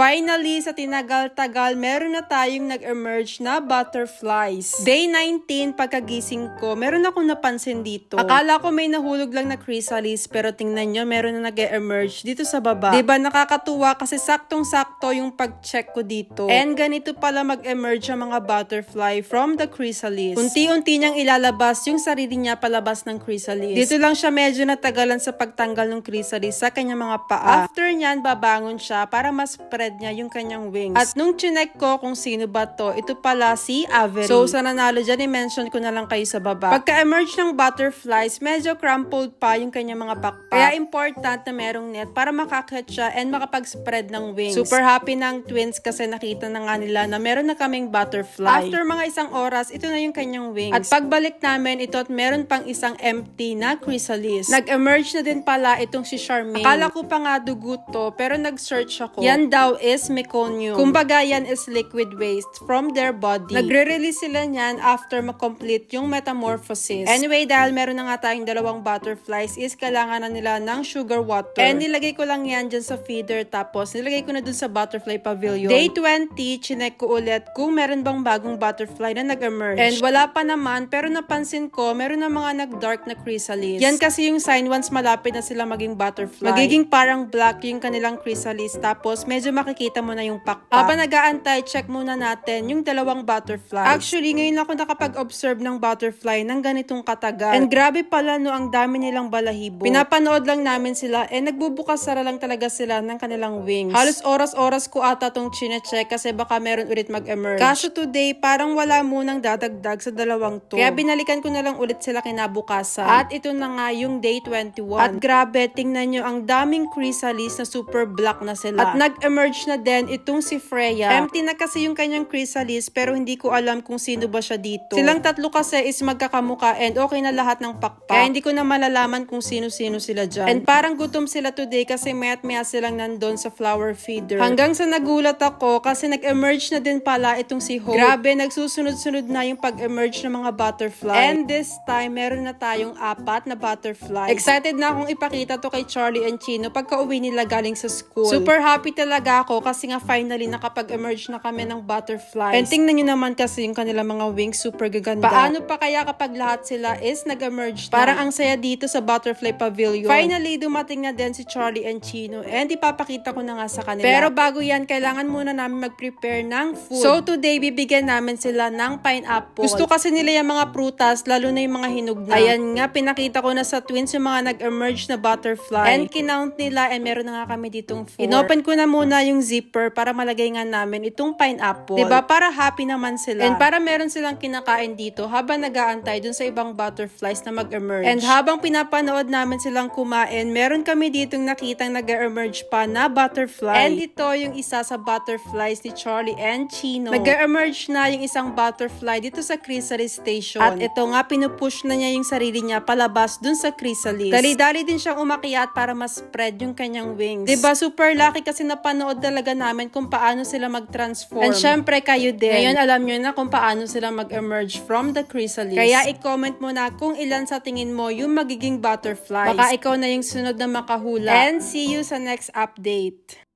Finally, sa tinagal-tagal, meron na tayong nag-emerge na butterflies. Day 19, pagkagising ko, meron akong napansin dito. Akala ko may nahulog lang na chrysalis, pero tingnan nyo, meron na nag-emerge dito sa baba. Diba nakakatuwa kasi saktong-sakto yung pag-check ko dito. And ganito pala mag-emerge ang mga butterfly from the chrysalis. Unti-unti niyang ilalabas yung sarili niya palabas ng chrysalis. Dito lang siya medyo natagalan sa pagtanggal ng chrysalis sa kanyang mga paa. After nyan, babangon siya para mas spread niya yung kanyang wings. At nung chinek ko kung sino ba to, ito pala si Avery. So sa nanalo dyan, i-mention ko na lang kayo sa baba. Pagka-emerge ng butterflies, medyo crumpled pa yung kanyang mga pakpak. Kaya important na merong net para makakit siya and makapag-spread ng wings. Super happy ng twins kasi nakita na nga nila na meron na kaming butterfly. After mga isang oras, ito na yung kanyang wings. At pagbalik namin ito at meron pang isang empty na chrysalis. Nag-emerge na din pala itong si Charmaine. Akala ko pa nga dugo to, pero nag-search ako. Yan daw is meconium. Kumbaga yan is liquid waste from their body. Nagre-release sila niyan after makomplete yung metamorphosis. Anyway, dahil meron na nga tayong dalawang butterflies, is kailangan na nila ng sugar water. And nilagay ko lang yan dyan sa feeder, tapos nilagay ko na dun sa butterfly pavilion. Day 20, chinek ko ulit kung meron bang bagong butterfly na nag-emerge. And wala pa naman, pero napansin ko, meron na mga nag-dark na chrysalis. Yan kasi yung sign once malapit na sila maging butterfly. Magiging parang black yung kanilang chrysalis, tapos medyo makikita mo na yung pakpak. Habang nag-aantay, check muna natin yung dalawang butterflies. Actually, ngayon ako nakapag-observe ng butterfly ng ganitong katagal. And grabe pala no, ang dami nilang balahibo. Pinapanood lang namin sila and nagbubukas-sara lang talaga sila ng kanilang wings. Halos oras-oras ko ata tong chine-check kasi baka meron ulit mag-emerge. Kaso today, parang wala munang dadagdag sa dalawang to. Kaya binalikan ko na lang ulit sila kinabukasan. At ito na nga yung day 21. At grabe, tingnan nyo, ang daming chrysalis na super black na sila. At nag-emerge na din itong si Freya. Empty na kasi yung kanyang chrysalis pero hindi ko alam kung sino ba siya dito. Silang tatlo kasi is magkakamuka and okay na lahat ng pakpak. Kaya hindi ko na malalaman kung sino-sino sila dyan. And parang gutom sila today kasi mayat-maya silang nandun sa flower feeder. Hanggang sa nagulat ako kasi nag-emerge na din pala itong si Hope. Grabe, nagsusunod-sunod na yung pag-emerge ng mga butterfly. And this time, meron na tayong 4 na butterfly. Excited na akong ipakita to kay Charlie and Chino pagka uwi nila galing sa school. Super happy talaga ako kasi nga finally nakapag-emerge na kami ng butterflies. And tingnan nyo naman kasi yung kanilang mga wings, super gaganda. Paano pa kaya kapag lahat sila is nag-emerge na? Parang ang saya dito sa butterfly pavilion. Finally, dumating na din si Charlie and Chino and ipapakita ko na nga sa kanila. Pero bago yan, kailangan muna namin mag-prepare ng food. So today, bibigyan namin sila ng pineapple. Gusto kasi nila yung mga prutas, lalo na yung mga hinog na. Ayan nga, pinakita ko na sa twins yung mga nag-emerge na butterfly. And kinount nila and meron na nga kami ditong 4. Inopen ko na muna yung zipper para malagay nga namin itong pineapple. Diba? Para happy naman sila. And para meron silang kinakain dito habang nag-aantay dun sa ibang butterflies na mag-emerge. And habang pinapanood namin silang kumain, meron kami ditong nakitang nag-emerge pa na butterfly. And ito yung isa sa butterflies ni Charlie and Chino. Nag-emerge na yung isang butterfly dito sa chrysalis station. At ito nga, pinupush na niya yung sarili niya palabas dun sa chrysalis. Dali-dali din siyang umakyat para mas spread yung kanyang wings. Diba, super lucky kasi napanood talaga namin kung paano sila mag-transform. And syempre kayo din. Ngayon alam nyo na kung paano sila mag-emerge from the chrysalis. Kaya i-comment mo na kung ilan sa tingin mo yung magiging butterflies. Baka ikaw na yung sunod na makahula. And see you sa next update.